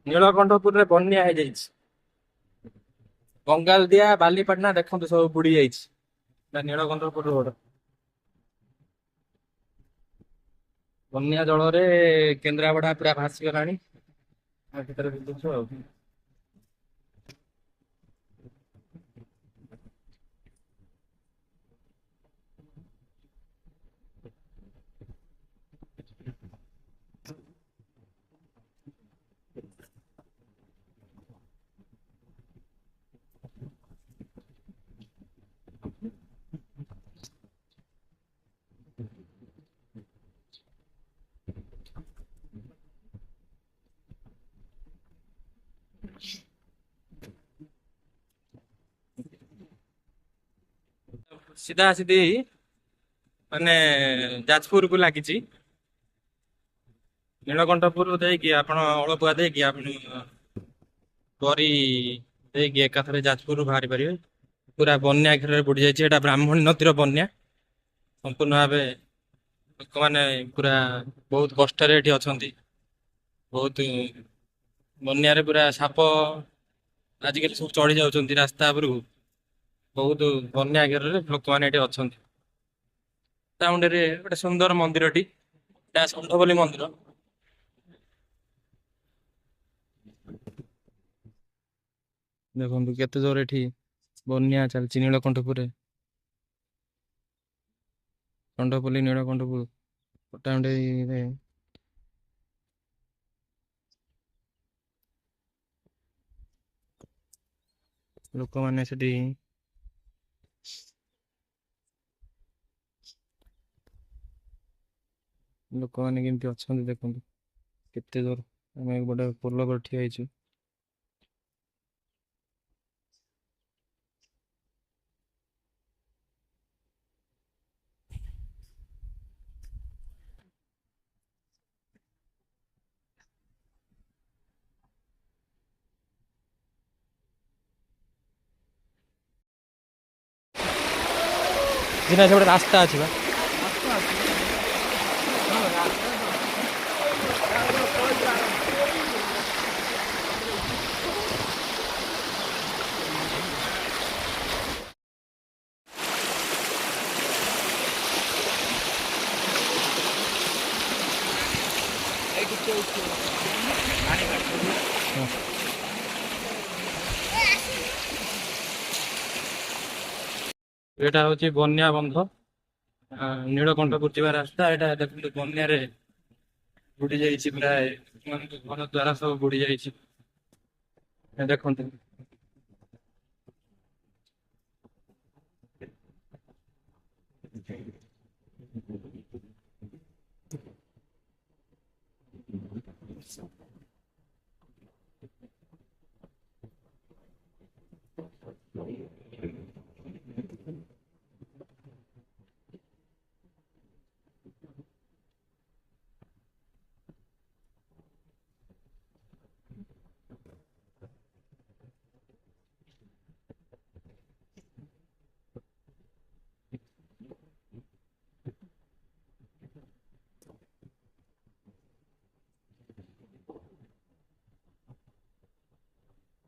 ନୀଳକଣ୍ଠପୁରରେ ବନ୍ୟା ହେଇଯାଇଛି। ବଙ୍ଗାଲଦିଆ ବାଲିପାଟଣା ଦେଖନ୍ତୁ ସବୁ ବୁଡି ଯାଇଛି। ନା ନୀଳକଣ୍ଠପୁର ରୋଡ ବନ୍ୟା ଜଳରେ କେନ୍ଦ୍ରାପଡା ପୁରା ଭାସିଗଲାଣି। ଆ ଭିତରେ ବୁଲୁଛୁ ଆଉ। ସିଧା ସିଧି ମାନେ ଯାଜପୁରକୁ ଲାଗିଛି। ନୀଳକଣ୍ଠପୁର ଦେଇକି ଆପଣ ଅଳପୁଆ ଦେଇକି ଆପଣ ବରି ଦେଇକି ଏକାଥରେ ଯାଜପୁରରୁ ବାହାରି ପାରିବେ। ପୁରା ବନ୍ୟା ଘେରରେ ବୁଡି ଯାଇଛି। ଏଇଟା ବ୍ରାହ୍ମଣୀ ନଦୀର ବନ୍ୟା ସମ୍ପୂର୍ଣ୍ଣ ଭାବେ। ଲୋକମାନେ ପୁରା ବହୁତ କଷ୍ଟରେ ଏଠି ଅଛନ୍ତି। ବହୁତ ବନ୍ୟାରେ ପୁରା ସାପ ଆଜିକାଲି ସବୁ ଚଢି ଯାଉଛନ୍ତି ରାସ୍ତା ଉପରକୁ। ବହୁତ ବନ୍ୟା ଘେରରେ ଲୋକମାନେ ଏଠି ଅଛନ୍ତି। ଟାଉନରେ ଗୋଟେ ସୁନ୍ଦର ମନ୍ଦିରଟି, ଏହା ଷଣ୍ଢପଲ୍ଲୀ ମନ୍ଦିର। ଦେଖନ୍ତୁ କେତେ ଜୋର ଏଠି ବନ୍ୟା ଚାଲିଛି ନୀଳକଣ୍ଠପୁରରେ। ଷଣ୍ଢପଲ୍ଲୀ ନୀଳକଣ୍ଠପୁର ପଟ୍ଟାମୁଣ୍ଡାଇରେ ଲୋକମାନେ ସେଠି ଲୋକମାନେ କେମିତି ଅଛନ୍ତି ଦେଖନ୍ତୁ କେତେ ଜୋର। ଆମେ ଗୋଟେ ପୋଲ ଉପରେ ଠିଆ ହେଇଛୁ। ଗୋଟେ ରାସ୍ତା ଅଛି ବା। ଏଇଟା ହଉଛି ବନ୍ୟା ବନ୍ଧ। ନୀଳକଣ୍ଠପୁର ଯିବା ରାସ୍ତା। ଏଇଟା ଦେଖନ୍ତୁ ବନ୍ୟାରେ ବୁଡି ଯାଇଛି ପ୍ରାୟ। ଘର ଦ୍ୱାର ସବୁ ବୁଡି ଯାଇଛି। ଦେଖନ୍ତୁ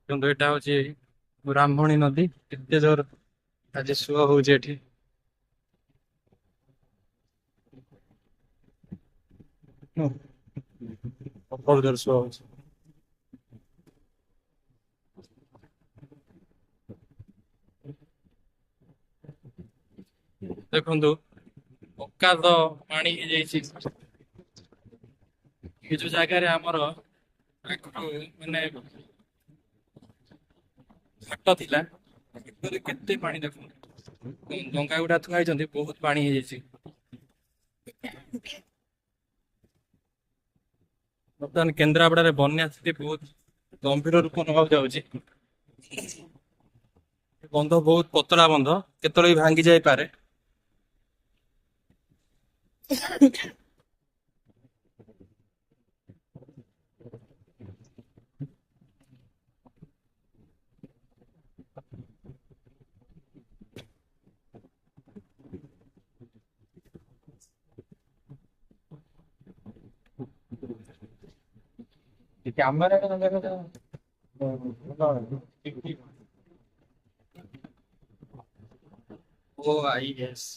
କିନ୍ତୁ ଏଇଟା ହଉଛି ବ୍ରାହ୍ମଣୀ ନଦୀ। କେତେ ଜୋର ଆଜି ସୁଅ ହଉଛି ଏଠି। ପ୍ରବଳ ଜୋର ସୁଅ ହଉଛି। ଦେଖନ୍ତୁ ଅକାତ ପାଣି ହେଇଯାଇଛି। କିଛି ଜାଗାରେ ଆମର ଆଗରୁ ମାନେ ଘାଟ ଥିଲା। ଘାଟରେ କେତେ ପାଣି ଦେଖନ୍ତୁ। ଡଙ୍ଗା ଗୁଡା ଥୁଆ ହେଇଛନ୍ତି ବହୁତ ପାଣି ହେଇଯାଇଛି। ବର୍ତ୍ତମାନ କେନ୍ଦ୍ରାପଡାରେ ବନ୍ୟା ସ୍ଥିତି ବହୁତ ଗମ୍ଭୀର ରୂପ ନେବାକୁ ଯାଉଛି। ବନ୍ଧ ବହୁତ ପତଳା ବନ୍ଧ, କେତେବେଳେ ବି ଭାଙ୍ଗି ଯାଇପାରେ। କ୍ୟାମେରା ଓ ଆଇ ଏସ୍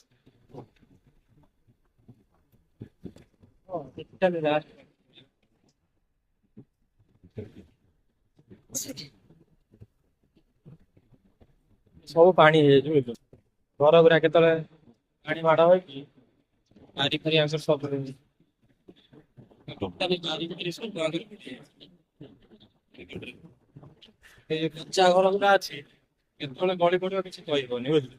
ସବୁ ପାଣି ହେଇଯାଇଛି ବୁଝିଲୁ। ଘର ଗୁରା କେତେବେଳେ ପାଣି ମାଡ ହେଇକି ବାରି ଫାରି ଆଂସର ସବୁ ଟୋଟାଲି ବାରି ଫାରି ସବୁ ବନ୍ଦ କରିଦେଇଛି। ଏଇ କଞ୍ଚା ଘର ଗୁରା ଅଛି କେତେବେଳେ ଗଳି ପଡିବ କିଛି କହିବନି ବୁଝିଲୁ।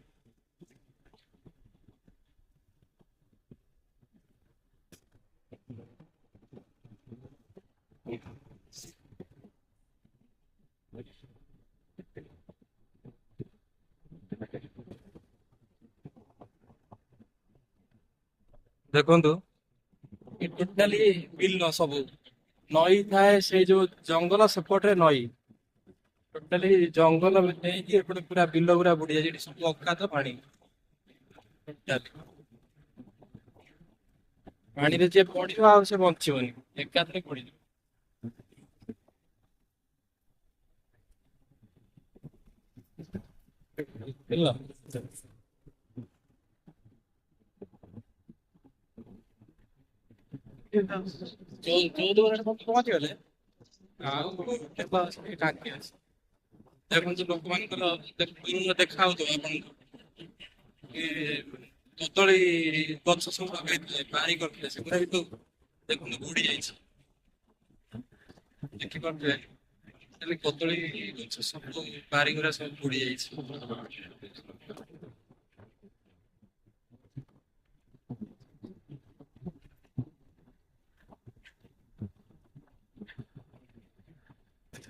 ଦେଖନ୍ତୁ ଏ ଟୋଟାଲି ବିଲ ସବୁ ନଈ ଥାଏ ସେଇ ଯୋଉ ଜଙ୍ଗଲ ସେପଟରେ ନଈ ଟୋଟାଲି ଜଙ୍ଗଲ ନେଇକି ଏପଟେ ପୁରା ବିଲ ପୁରା ବୁଡି ଯାଇଛି ଏଠି ସବୁ ଅକାତ ପାଣି ଟୋଟାଲି। ପାଣିରେ ଯିଏ ପଡିବ ଆଉ ସେ ବଞ୍ଚିବନି ଏକାଥରେ ପଡିଯିବ। ବୁଝିଲ? ଚଉଦ ପହଞ୍ଚିଗଲେ ଆଉ କେତେ ଅଛି ଟାଙ୍କି ଅଛି। ଦେଖନ୍ତୁ ଲୋକମାନଙ୍କର ଦୂରରୁ ଦେଖା ହଉଥିବ ଆପଣଙ୍କୁ କଦଳୀ ଗଛ ସବୁ ଲଗେଇଥିଲେ ବାରି କରିଥିଲେ ସେଗୁଡା ବି ତ ଦେଖନ୍ତୁ ବୁଡି ଯାଇଛି ଦେଖିପାରୁଥିବେ। ଖାଲି କଦଳୀ ଗଛ ସବୁ ବାରିଗୁରା ସବୁ ବୁଡି ଯାଇଛି।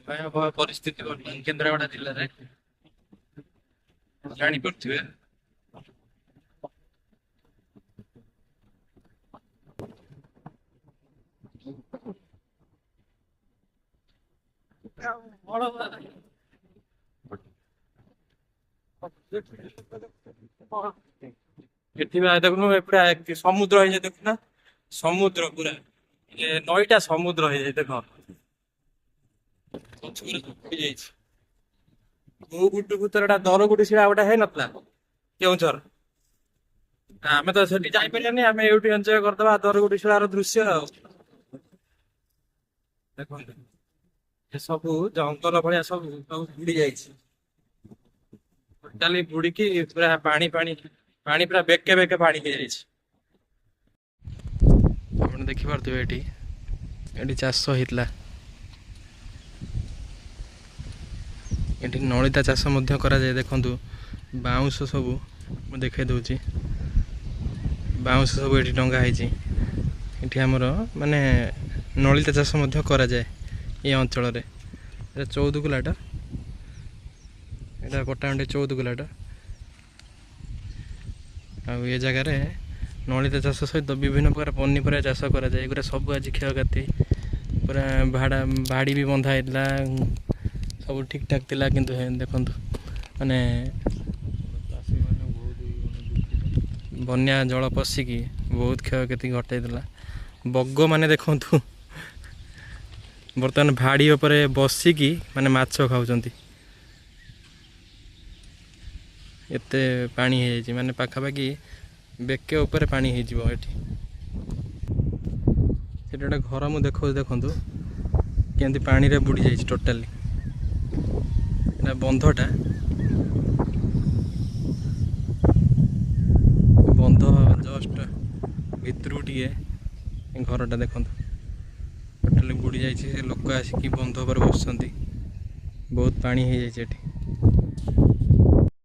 ଭୟାବହ ପରିସ୍ଥିତି ବର୍ତ୍ତମାନ କେନ୍ଦ୍ରାପଡା ଜିଲ୍ଲାରେ ଜାଣିପାରୁଥିବେ। ଏଠି ବା ଦେଖୁନୁ ଏପଟେ ସମୁଦ୍ର ହେଇଯାଏ ଦେଖୁନା ସମୁଦ୍ର ପୁରା ନଈଟା ସମୁଦ୍ର ହେଇଯାଏ ଦେଖ ପଛରେ ସବୁ ଯାଇଛି। କୋଉ ଗୁଟୁ ଭୂତରଟା ଦରଗୁଡି ଶିଳା ଗୋଟେ ହେଇନଥିଲା କେଉଁଝର ଆମେ ତ ସେଠି ଯାଇପାରିବାନି ଆମେ ଏଇଠି ଏଞ୍ଜୟ କରିଦବା ଦରଗୁଡି ଶିଳାର ଦୃଶ୍ୟ ଆଉ ଦେଖନ୍ତୁ ଏ ସବୁ ଜଙ୍ଗଲ ଭଳିଆ ସବୁ ସବୁ ବୁଡି ଯାଇଛି ଟୋଟାଲି ବୁଡିକି ପୁରା ପାଣି ପାଣି ପାଣି ପୁରା ବେକେ ବେକେ ପାଣି ହେଇଯାଇଛି। ଆପଣ ଦେଖିପାରୁଥିବେ ଏଠି ଏଠି ଚାଷ ହେଇଥିଲା ଏଠି ନଳିତା ଚାଷ ମଧ୍ୟ କରାଯାଏ ଦେଖନ୍ତୁ ବାଉଁଶ ସବୁ ମୁଁ ଦେଖାଇ ଦେଉଛି ବାଉଁଶ ସବୁ ଏଠି ଟଙ୍ଗା ହେଇଛି ଏଠି ଆମର ମାନେ ନଳିତା ଚାଷ ମଧ୍ୟ କରାଯାଏ ଏ ଅଞ୍ଚଳରେ। ଏଟା ଚୌଦକୁଲାଟା ଏଟା ପଟ୍ଟାମୁଣ୍ଡେଇ ଚୌଦକୁଲାଟା ଆଉ ଏ ଜାଗାରେ ନଳିତା ଚାଷ ସହିତ ବିଭିନ୍ନ ପ୍ରକାର ପନିପରିବା ଚାଷ କରାଯାଏ ଏଗୁଡ଼ା ସବୁ ଆଜି କ୍ଷୟକ୍ଷତି ପୁରା ବାଡ଼ି ବି ବନ୍ଧା ହେଇଥିଲା ସବୁ ଠିକ୍ ଠାକ୍ ଥିଲା କିନ୍ତୁ ଦେଖନ୍ତୁ ମାନେ ବନ୍ୟା ଜଳ ପଶିକି ବହୁତ କ୍ଷୟକ୍ଷତି ଘଟାଇଥିଲା। ବଗ ମାନେ ଦେଖନ୍ତୁ ବର୍ତ୍ତମାନ ଭାଡ଼ି ଉପରେ ବସିକି ମାନେ ମାଛ ଖାଉଛନ୍ତି ଏତେ ପାଣି ହେଇଯାଇଛି ମାନେ ପାଖାପାଖି ବେକେ ଉପରେ ପାଣି ହେଇଯିବ ଏଠି। ସେଠି ଗୋଟେ ଘର ମୁଁ ଦେଖଉଛି ଦେଖନ୍ତୁ କେମିତି ପାଣିରେ ବୁଡ଼ି ଯାଇଛି ଟୋଟାଲି ଏଟା ବନ୍ଧଟା ବନ୍ଧ ଜଷ୍ଟ ଭିତରକୁ ଟିକେ ଘରଟା ଦେଖନ୍ତୁ ଟୋଟାଲି ବୁଡ଼ି ଯାଇଛି ସେ ଲୋକ ଆସିକି ବନ୍ଧ ଉପରେ ବସୁଛନ୍ତି ବହୁତ ପାଣି ହେଇଯାଇଛି ଏଠି।